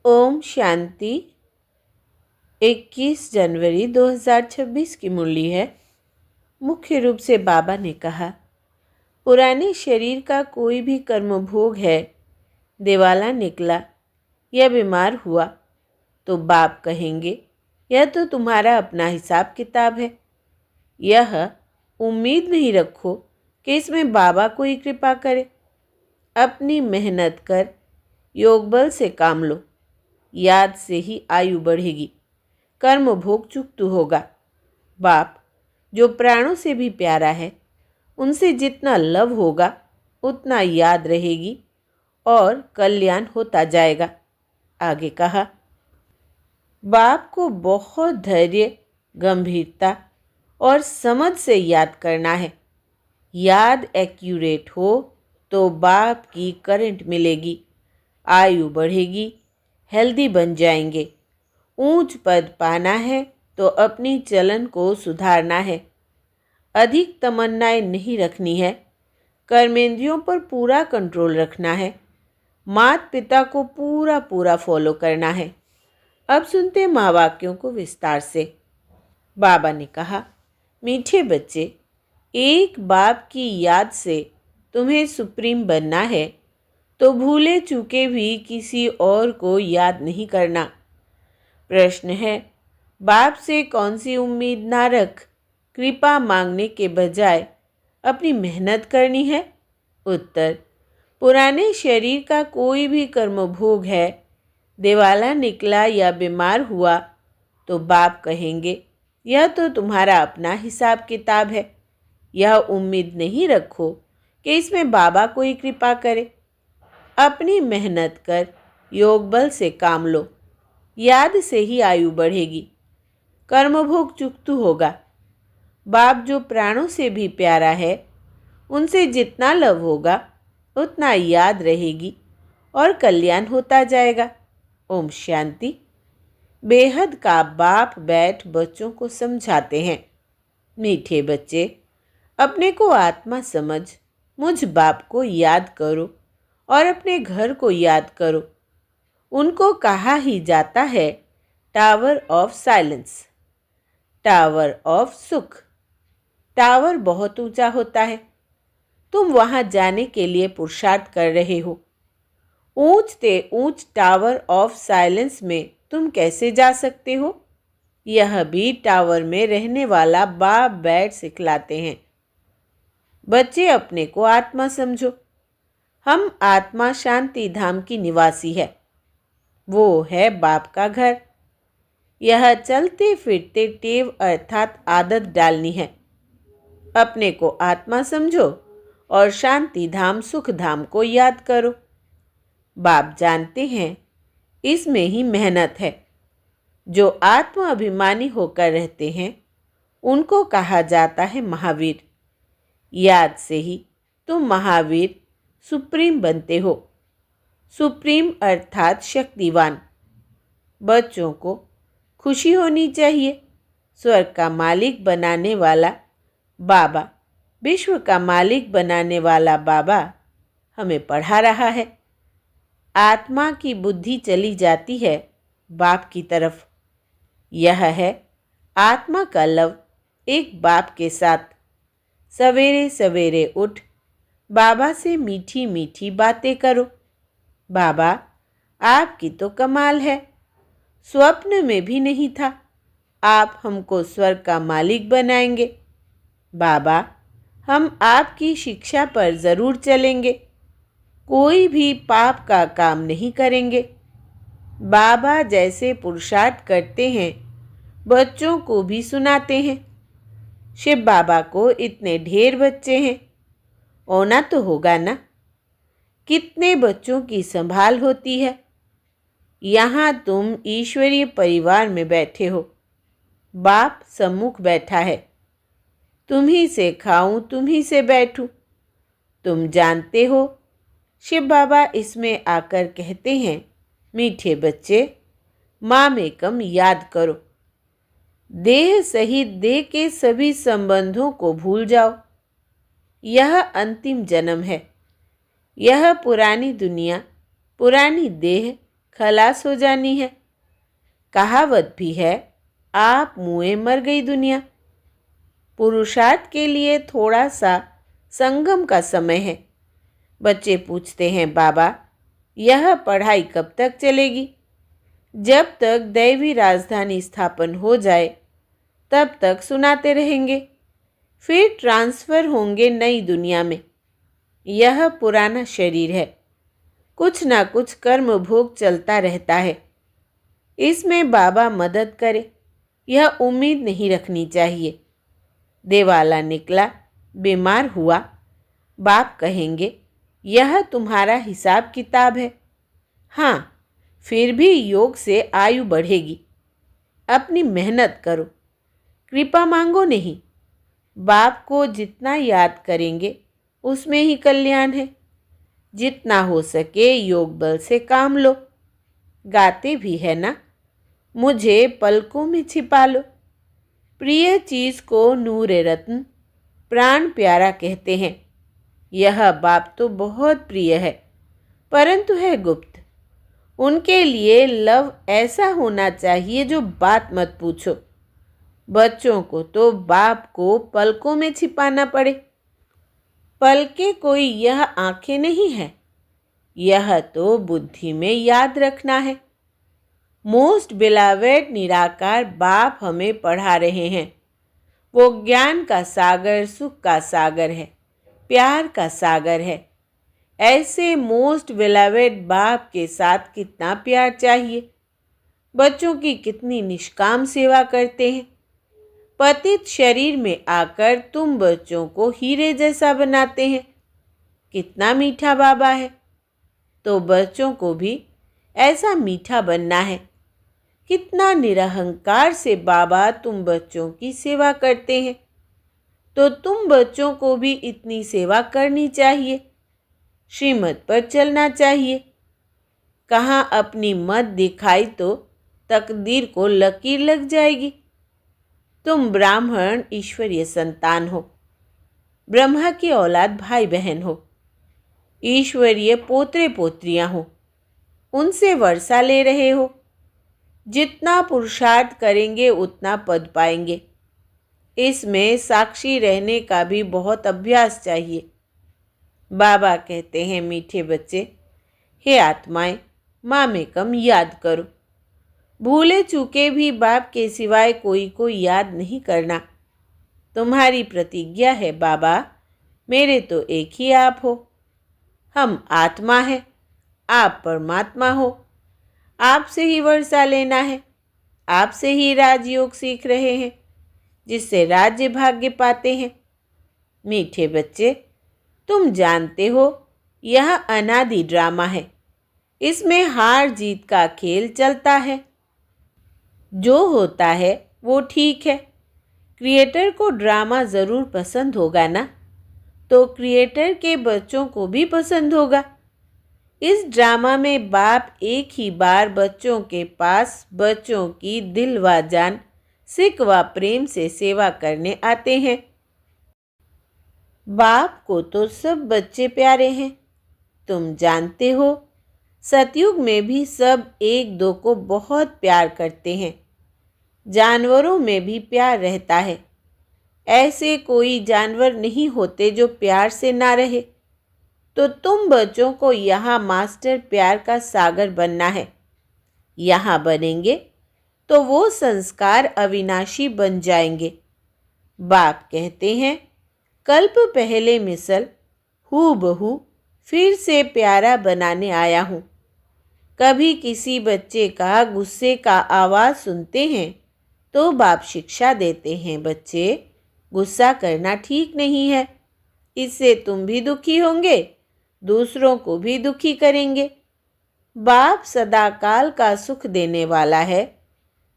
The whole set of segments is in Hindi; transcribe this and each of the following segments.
ओम शांति। 21 जनवरी 2026 की मुरली है। मुख्य रूप से बाबा ने कहा, पुराने शरीर का कोई भी कर्मभोग है, दिवाला निकला या बीमार हुआ तो बाप कहेंगे यह तो तुम्हारा अपना हिसाब किताब है। यह उम्मीद नहीं रखो कि इसमें बाबा कोई कृपा करे। अपनी मेहनत कर योग बल से काम लो। याद से ही आयु बढ़ेगी, कर्म भोग चुक्त होगा। बाप जो प्राणों से भी प्यारा है, उनसे जितना लव होगा उतना याद रहेगी और कल्याण होता जाएगा। आगे कहा, बाप को बहुत धैर्य, गंभीरता और समझ से याद करना है। याद एक्यूरेट हो तो बाप की करंट मिलेगी, आयु बढ़ेगी, हेल्दी बन जाएंगे। ऊंच पद पाना है तो अपनी चलन को सुधारना है। अधिक तमन्नाएं नहीं रखनी है। कर्मेंद्रियों पर पूरा कंट्रोल रखना है। माता पिता को पूरा पूरा फॉलो करना है। अब सुनते महावाक्यों को विस्तार से। बाबा ने कहा, मीठे बच्चे, एक बाप की याद से तुम्हें सुप्रीम बनना है तो भूले चूके भी किसी और को याद नहीं करना। प्रश्न है, बाप से कौन सी उम्मीद ना रख, कृपा मांगने के बजाय अपनी मेहनत करनी है। उत्तर, पुराने शरीर का कोई भी कर्मभोग है, दिवाला निकला या बीमार हुआ तो बाप कहेंगे यह तो तुम्हारा अपना हिसाब किताब है। यह उम्मीद नहीं रखो कि इसमें बाबा कोई कृपा करे। अपनी मेहनत कर योग बल से काम लो। याद से ही आयु बढ़ेगी, कर्मभोग चुक्त होगा। बाप जो प्राणों से भी प्यारा है, उनसे जितना लव होगा उतना याद रहेगी और कल्याण होता जाएगा। ओम शांति। बेहद का बाप बैठ बच्चों को समझाते हैं, मीठे बच्चे, अपने को आत्मा समझ मुझ बाप को याद करो और अपने घर को याद करो। उनको कहा ही जाता है tower of silence, tower of सुख। टावर बहुत ऊंचा होता है, तुम वहां जाने के लिए पुरुषार्थ कर रहे हो। ऊंचते ऊंच टावर ऑफ साइलेंस में तुम कैसे जा सकते हो? यह भी टावर में रहने वाला बाप बैठ सिखलाते हैं। बच्चे, अपने को आत्मा समझो। हम आत्मा शांति धाम की निवासी है। वो है बाप का घर। यह चलते फिरते टेव अर्थात आदत डालनी है। अपने को आत्मा समझो और शांति धाम सुख धाम को याद करो। बाप जानते हैं इसमें ही मेहनत है। जो आत्मा अभिमानी होकर रहते हैं उनको कहा जाता है महावीर। याद से ही तुम महावीर सुप्रीम बनते हो। सुप्रीम अर्थात शक्तिवान। बच्चों को खुशी होनी चाहिए। स्वर्ग का मालिक बनाने वाला बाबा, विश्व का मालिक बनाने वाला बाबा हमें पढ़ा रहा है। आत्मा की बुद्धि चली जाती है बाप की तरफ। यह है आत्मा का लव एक बाप के साथ। सवेरे सवेरे उठ बाबा से मीठी मीठी बातें करो। बाबा, आपकी तो कमाल है, स्वप्न में भी नहीं था आप हमको स्वर्ग का मालिक बनाएंगे। बाबा, हम आपकी शिक्षा पर ज़रूर चलेंगे, कोई भी पाप का काम नहीं करेंगे। बाबा जैसे पुरुषार्थ करते हैं बच्चों को भी सुनाते हैं। शिव बाबा को इतने ढेर बच्चे हैं, होना तो होगा ना। कितने बच्चों की संभाल होती है। यहाँ तुम ईश्वरीय परिवार में बैठे हो। बाप सम्मुख बैठा है। तुम्ही से खाऊं, तुम्ही से बैठूं। तुम जानते हो शिव बाबा इसमें आकर कहते हैं, मीठे बच्चे, मामेकम याद करो। देह सहित देह के सभी संबंधों को भूल जाओ। यह अंतिम जन्म है। यह पुरानी दुनिया, पुरानी देह खलास हो जानी है। कहावत भी है, आप मुए मर गई दुनिया। पुरुषार्थ के लिए थोड़ा सा संगम का समय है। बच्चे पूछते हैं, बाबा यह पढ़ाई कब तक चलेगी? जब तक दैवी राजधानी स्थापन हो जाए तब तक सुनाते रहेंगे, फिर ट्रांसफ़र होंगे नई दुनिया में। यह पुराना शरीर है, कुछ ना कुछ कर्म भोग चलता रहता है। इसमें बाबा मदद करे, यह उम्मीद नहीं रखनी चाहिए। देवाला निकला, बीमार हुआ, बाप कहेंगे यह तुम्हारा हिसाब किताब है। हाँ, फिर भी योग से आयु बढ़ेगी। अपनी मेहनत करो, कृपा मांगो नहीं। बाप को जितना याद करेंगे उसमें ही कल्याण है। जितना हो सके योग बल से काम लो। गाते भी है ना, मुझे पलकों में छिपा लो। प्रिय चीज़ को नूरे रत्न प्राण प्यारा कहते हैं। यह बाप तो बहुत प्रिय है, परंतु है गुप्त। उनके लिए लव ऐसा होना चाहिए जो बात मत पूछो। बच्चों को तो बाप को पलकों में छिपाना पड़े। पलके कोई यह आंखें नहीं है, यह तो बुद्धि में याद रखना है। मोस्ट बिलावेड निराकार बाप हमें पढ़ा रहे हैं। वो ज्ञान का सागर, सुख का सागर है, प्यार का सागर है। ऐसे मोस्ट बिलावेड बाप के साथ कितना प्यार चाहिए। बच्चों की कितनी निष्काम सेवा करते हैं। पतित शरीर में आकर तुम बच्चों को हीरे जैसा बनाते हैं। कितना मीठा बाबा है। तो बच्चों को भी ऐसा मीठा बनना है। कितना निरहंकार से बाबा तुम बच्चों की सेवा करते हैं। तो तुम बच्चों को भी इतनी सेवा करनी चाहिए। श्रीमत पर चलना चाहिए। कहाँ अपनी मत दिखाई तो तकदीर को लकीर लग जाएगी। तुम ब्राह्मण ईश्वरीय संतान हो, ब्रह्मा की औलाद भाई बहन हो, ईश्वरीय पोतरे पोत्रियां हो, उनसे वर्षा ले रहे हो। जितना पुरुषार्थ करेंगे उतना पद पाएंगे। इसमें साक्षी रहने का भी बहुत अभ्यास चाहिए। बाबा कहते हैं, मीठे बच्चे, हे आत्माएं, माँ में कम याद करो। भूले चूके भी बाप के सिवाय कोई को याद नहीं करना। तुम्हारी प्रतिज्ञा है बाबा, मेरे तो एक ही आप हो। हम आत्मा है, आप परमात्मा हो। आपसे ही वर्षा लेना है। आपसे ही राजयोग सीख रहे हैं, जिससे राज्य भाग्य पाते हैं। मीठे बच्चे, तुम जानते हो यह अनादि ड्रामा है। इसमें हार जीत का खेल चलता है। जो होता है वो ठीक है। क्रिएटर को ड्रामा ज़रूर पसंद होगा ना, तो क्रिएटर के बच्चों को भी पसंद होगा। इस ड्रामा में बाप एक ही बार बच्चों के पास बच्चों की दिल व जान, सिक व प्रेम से सेवा करने आते हैं। बाप को तो सब बच्चे प्यारे हैं। तुम जानते हो, सतयुग में भी सब एक दो को बहुत प्यार करते हैं। जानवरों में भी प्यार रहता है। ऐसे कोई जानवर नहीं होते जो प्यार से ना रहे। तो तुम बच्चों को यहाँ मास्टर प्यार का सागर बनना है। यहाँ बनेंगे तो वो संस्कार अविनाशी बन जाएंगे। बाप कहते हैं, कल्प पहले मिसल हूबहू फिर से प्यारा बनाने आया हूँ। कभी किसी बच्चे का गुस्से का आवाज़ सुनते हैं तो बाप शिक्षा देते हैं, बच्चे गुस्सा करना ठीक नहीं है। इससे तुम भी दुखी होंगे, दूसरों को भी दुखी करेंगे। बाप सदाकाल का सुख देने वाला है,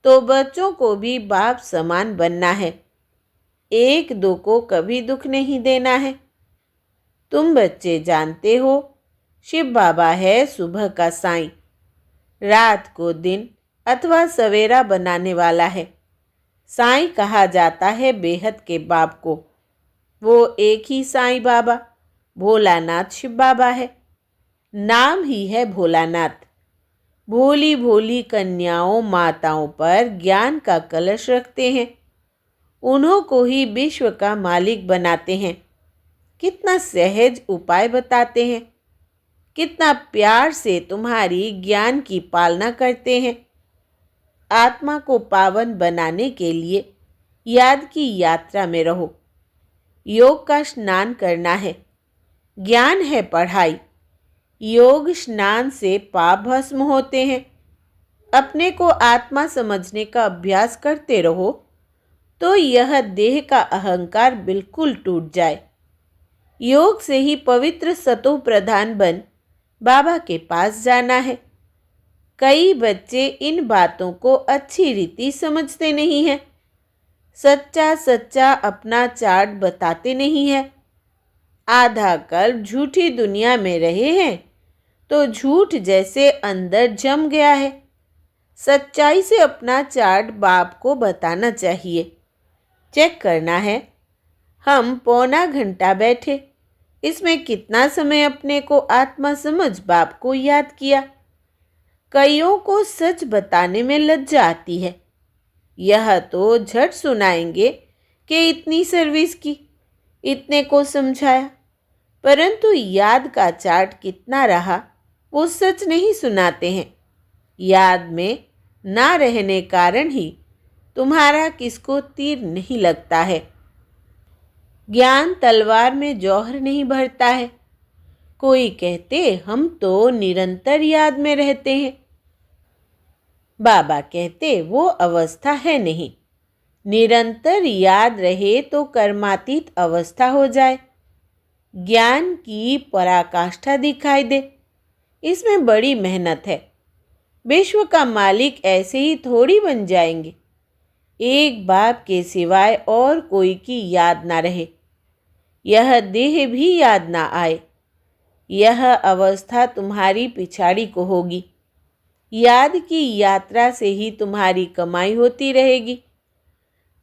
तो बच्चों को भी बाप समान बनना है। एक दो को कभी दुख नहीं देना है। तुम बच्चे जानते हो, शिव बाबा है सुबह का साईं, रात को दिन अथवा सवेरा बनाने वाला है। साईं कहा जाता है बेहद के बाप को। वो एक ही साईं बाबा भोलानाथ शिव बाबा है। नाम ही है भोलानाथ। भोली भोली कन्याओं माताओं पर ज्ञान का कलश रखते हैं, उन्हों को ही विश्व का मालिक बनाते हैं। कितना सहज उपाय बताते हैं, कितना प्यार से तुम्हारी ज्ञान की पालना करते हैं। आत्मा को पावन बनाने के लिए याद की यात्रा में रहो। योग का स्नान करना है, ज्ञान है पढ़ाई। योग स्नान से पाप भस्म होते हैं। अपने को आत्मा समझने का अभ्यास करते रहो तो यह देह का अहंकार बिल्कुल टूट जाए। योग से ही पवित्र सतो प्रधान बन बाबा के पास जाना है। कई बच्चे इन बातों को अच्छी रीति समझते नहीं हैं। सच्चा सच्चा अपना चार्ट बताते नहीं है। आधा कल्प झूठी दुनिया में रहे हैं तो झूठ जैसे अंदर जम गया है। सच्चाई से अपना चार्ट बाप को बताना चाहिए। चेक करना है। हम पौना घंटा बैठे, इसमें कितना समय अपने को आत्मा समझ बाप को याद किया। कईयों को सच बताने में लज्जा आती है। यह तो झट सुनाएंगे कि इतनी सर्विस की, इतने को समझाया, परंतु याद का चार्ट कितना रहा वो सच नहीं सुनाते हैं। याद में ना रहने कारण ही तुम्हारा किसको तीर नहीं लगता है। ज्ञान तलवार में जौहर नहीं भरता है। कोई कहते हम तो निरंतर याद में रहते हैं। बाबा कहते वो अवस्था है नहीं। निरंतर याद रहे तो कर्मातीत अवस्था हो जाए, ज्ञान की पराकाष्ठा दिखाई दे। इसमें बड़ी मेहनत है। विश्व का मालिक ऐसे ही थोड़ी बन जाएंगे। एक बाप के सिवाय और कोई की याद ना रहे, यह देह भी याद ना आए। यह अवस्था तुम्हारी पिछाड़ी को होगी। याद की यात्रा से ही तुम्हारी कमाई होती रहेगी।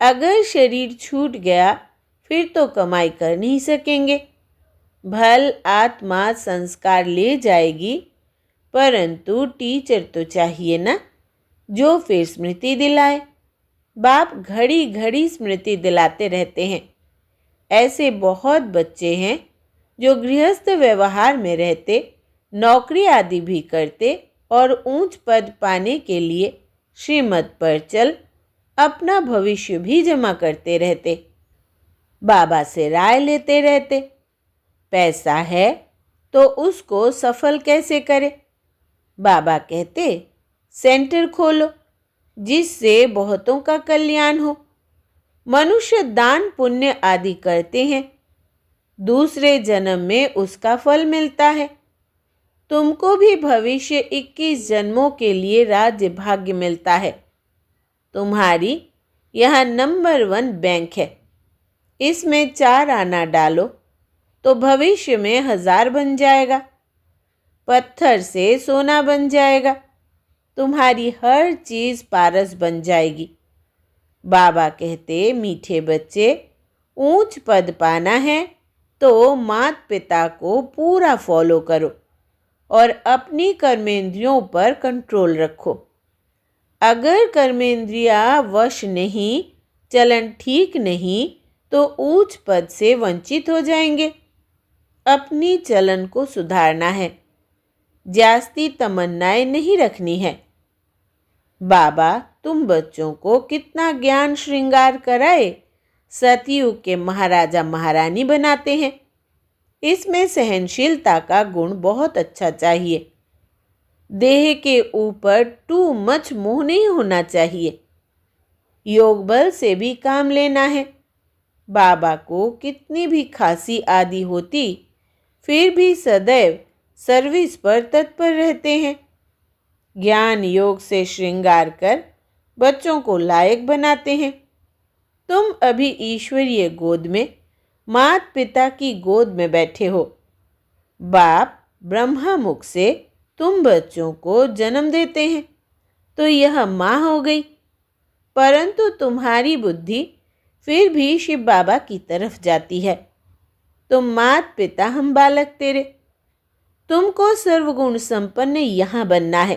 अगर शरीर छूट गया फिर तो कमाई कर नहीं सकेंगे। भल आत्मा संस्कार ले जाएगी, परंतु टीचर तो चाहिए ना, जो फिर स्मृति दिलाए। बाप घड़ी घड़ी स्मृति दिलाते रहते हैं। ऐसे बहुत बच्चे हैं जो गृहस्थ व्यवहार में रहते, नौकरी आदि भी करते और ऊंच पद पाने के लिए श्रीमत पर चल अपना भविष्य भी जमा करते रहते। बाबा से राय लेते रहते। पैसा है तो उसको सफल कैसे करे। बाबा कहते सेंटर खोलो जिससे बहुतों का कल्याण हो। मनुष्य दान पुण्य आदि करते हैं, दूसरे जन्म में उसका फल मिलता है। तुमको भी भविष्य 21 जन्मों के लिए राज्य भाग्य मिलता है। तुम्हारी यह नंबर 1 बैंक है। इसमें 4 आना डालो तो भविष्य में 1000 बन जाएगा। पत्थर से सोना बन जाएगा। तुम्हारी हर चीज पारस बन जाएगी। बाबा कहते मीठे बच्चे, ऊंच पद पाना है तो माता पिता को पूरा फॉलो करो और अपनी कर्मेंद्रियों पर कंट्रोल रखो। अगर कर्मेंद्रियां वश नहीं, चलन ठीक नहीं तो ऊंच पद से वंचित हो जाएंगे। अपनी चलन को सुधारना है, जास्ती तमन्नाएं नहीं रखनी है। बाबा तुम बच्चों को कितना ज्ञान श्रृंगार कराए सतयुग के महाराजा महारानी बनाते हैं। इसमें सहनशीलता का गुण बहुत अच्छा चाहिए। देह के ऊपर टू मच मोह नहीं होना चाहिए। योग बल से भी काम लेना है। बाबा को कितनी भी खांसी आदि होती फिर भी सदैव सर्विस पर तत्पर रहते हैं। ज्ञान योग से श्रृंगार कर बच्चों को लायक बनाते हैं। तुम अभी ईश्वरीय गोद में, माता पिता की गोद में बैठे हो। बाप ब्रह्मा मुख से तुम बच्चों को जन्म देते हैं तो यह माँ हो गई, परंतु तुम्हारी बुद्धि फिर भी शिव बाबा की तरफ जाती है। तुम माता पिता, हम बालक तेरे। तुमको सर्वगुण संपन्न यहाँ बनना है।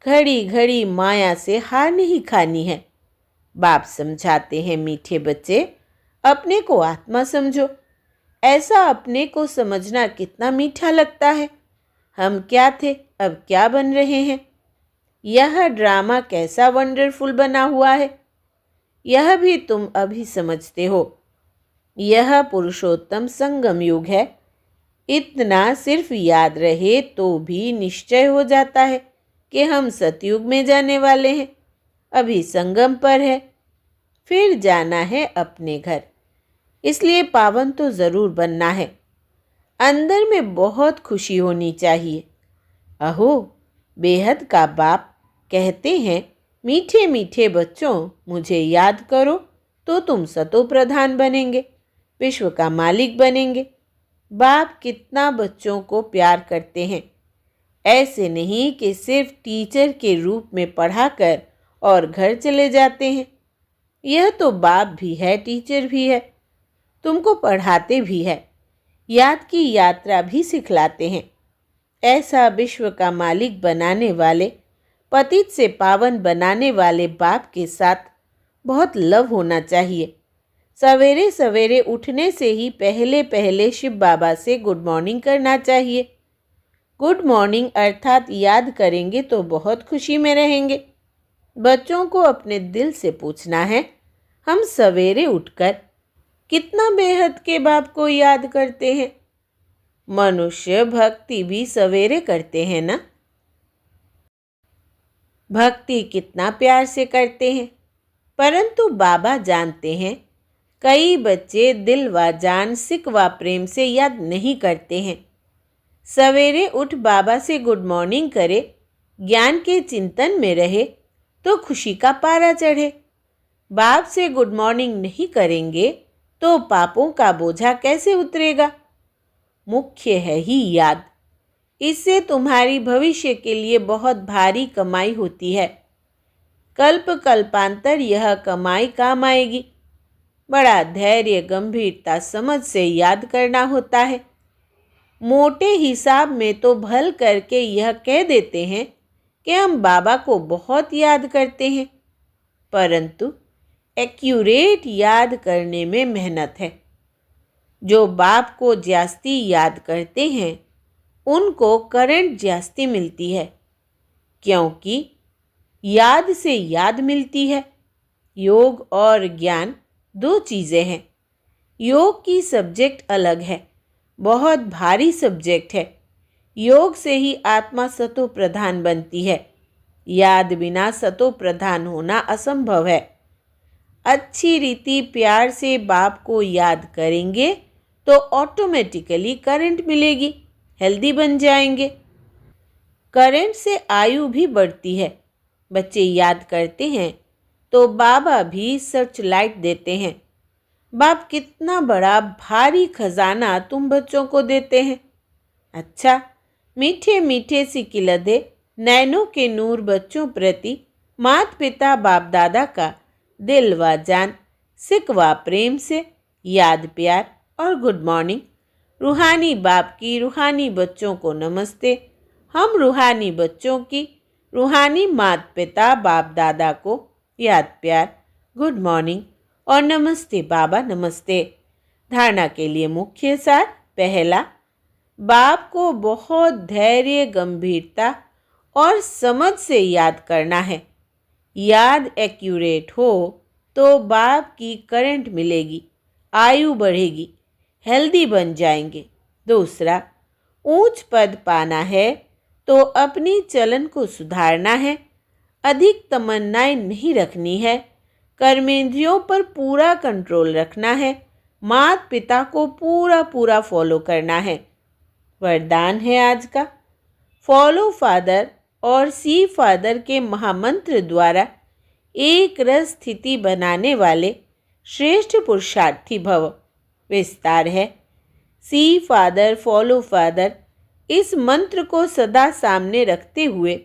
घड़ी घड़ी माया से हार नहीं खानी है। बाप समझाते हैं, मीठे बच्चे, अपने को आत्मा समझो। ऐसा अपने को समझना कितना मीठा लगता है। हम क्या थे, अब क्या बन रहे हैं। यह ड्रामा कैसा वंडरफुल बना हुआ है, यह भी तुम अभी समझते हो। यह पुरुषोत्तम संगम युग है। इतना सिर्फ याद रहे तो भी निश्चय हो जाता है कि हम सतयुग में जाने वाले हैं। अभी संगम पर है, फिर जाना है अपने घर। इसलिए पावन तो ज़रूर बनना है। अंदर में बहुत खुशी होनी चाहिए। अहो, बेहद का बाप कहते हैं, मीठे मीठे बच्चों, मुझे याद करो तो तुम सतो प्रधान बनेंगे, विश्व का मालिक बनेंगे। बाप कितना बच्चों को प्यार करते हैं। ऐसे नहीं कि सिर्फ टीचर के रूप में पढ़ाकर और घर चले जाते हैं। यह तो बाप भी है, टीचर भी है, तुमको पढ़ाते भी है, याद की यात्रा भी सिखलाते हैं। ऐसा विश्व का मालिक बनाने वाले, पतित से पावन बनाने वाले बाप के साथ बहुत लव होना चाहिए। सवेरे सवेरे उठने से ही पहले पहले शिव बाबा से गुड मॉर्निंग करना चाहिए। गुड मॉर्निंग अर्थात याद करेंगे तो बहुत खुशी में रहेंगे। बच्चों को अपने दिल से पूछना है, हम सवेरे उठकर कितना बेहद के बाप को याद करते हैं। मनुष्य भक्ति भी सवेरे करते हैं ना। भक्ति कितना प्यार से करते हैं, परंतु बाबा जानते हैं कई बच्चे दिल व जान, सिक व प्रेम से याद नहीं करते हैं। सवेरे उठ बाबा से गुड मॉर्निंग करे, ज्ञान के चिंतन में रहे तो खुशी का पारा चढ़े। बाप से गुड मॉर्निंग नहीं करेंगे तो पापों का बोझा कैसे उतरेगा। मुख्य है ही याद। इससे तुम्हारी भविष्य के लिए बहुत भारी कमाई होती है। कल्प कल्पांतर यह कमाई काम आएगी। बड़ा धैर्य, गंभीरता, समझ से याद करना होता है। मोटे हिसाब में तो भल करके यह कह देते हैं कि हम बाबा को बहुत याद करते हैं, परंतु एक्यूरेट याद करने में मेहनत है। जो बाप को जास्ती याद करते हैं उनको करंट जास्ती मिलती है, क्योंकि याद से याद मिलती है। योग और ज्ञान दो चीज़ें हैं। योग की सब्जेक्ट अलग है, बहुत भारी सब्जेक्ट है। योग से ही आत्मा सतो प्रधान बनती है। याद बिना सतो प्रधान होना असंभव है। अच्छी रीति प्यार से बाप को याद करेंगे तो ऑटोमेटिकली करंट मिलेगी, हेल्दी बन जाएंगे। करंट से आयु भी बढ़ती है। बच्चे याद करते हैं तो बाबा भी सर्च लाइट देते हैं। बाप कितना बड़ा भारी खजाना तुम बच्चों को देते हैं। अच्छा, मीठे मीठे सिकिलधे नैनों के नूर बच्चों प्रति माता पिता बाप दादा का दिल व जान, सिक व प्रेम से याद, प्यार और गुड मॉर्निंग। रूहानी बाप की रूहानी बच्चों को नमस्ते। हम रूहानी बच्चों की रूहानी माता पिता बाप दादा को याद, प्यार, गुड मॉर्निंग और नमस्ते बाबा, नमस्ते। धारणा के लिए मुख्य सार। पहला, बाप को बहुत धैर्य, गंभीरता और समझ से याद करना है। याद एक्यूरेट हो तो बाप की करंट मिलेगी, आयु बढ़ेगी, हेल्दी बन जाएंगे। दूसरा, ऊंच पद पाना है तो अपनी चलन को सुधारना है। अधिक तमन्नाएं नहीं रखनी है। कर्मेंद्रियों पर पूरा कंट्रोल रखना है। माता पिता को पूरा पूरा फॉलो करना है। वरदान है आज का, फॉलो फादर और सी फादर के महामंत्र द्वारा एक रस स्थिति बनाने वाले श्रेष्ठ पुरुषार्थी भव। विस्तार है, सी फादर फॉलो फादर। इस मंत्र को सदा सामने रखते हुए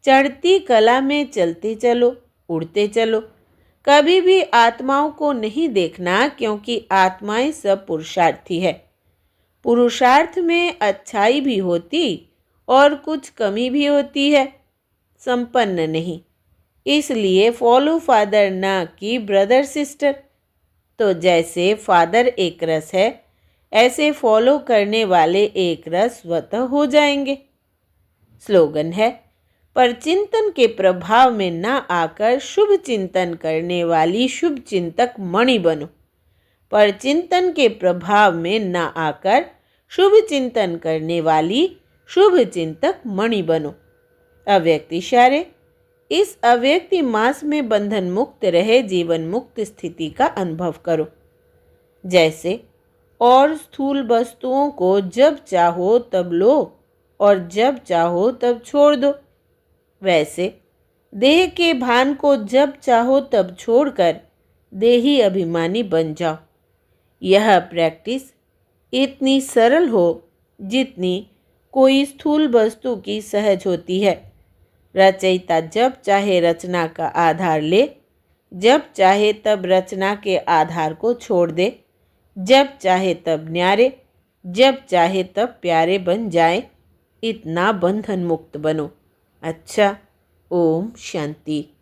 चढ़ती कला में चलते चलो, उड़ते चलो। कभी भी आत्माओं को नहीं देखना, क्योंकि आत्माएं सब पुरुषार्थी है। पुरुषार्थ में अच्छाई भी होती और कुछ कमी भी होती है। संपन्न नहीं, इसलिए फॉलो फादर ना कि ब्रदर सिस्टर। तो जैसे फादर एक रस है, ऐसे फॉलो करने वाले एक रस स्वतः हो जाएंगे। स्लोगन है, पर चिंतन के प्रभाव में न आकर शुभ चिंतन करने वाली शुभ चिंतक मणि बनो। पर चिंतन के प्रभाव में न आकर शुभ चिंतन करने वाली शुभ चिंतक मणि बनो। अव्यक्त इशारे, इस अव्यक्ति मास में बंधन मुक्त रहे जीवन मुक्त स्थिति का अनुभव करो। जैसे और स्थूल वस्तुओं को जब चाहो तब लो और जब चाहो तब छोड़ दो, वैसे देह के भान को जब चाहो तब छोड़कर देही अभिमानी बन जाओ। यह प्रैक्टिस इतनी सरल हो जितनी कोई स्थूल वस्तु की सहज होती है। रचयिता जब चाहे रचना का आधार ले, जब चाहे तब रचना के आधार को छोड़ दे, जब चाहे तब न्यारे, जब चाहे तब प्यारे बन जाए। इतना बंधन मुक्त बनो। अच्छा, ओम शांति।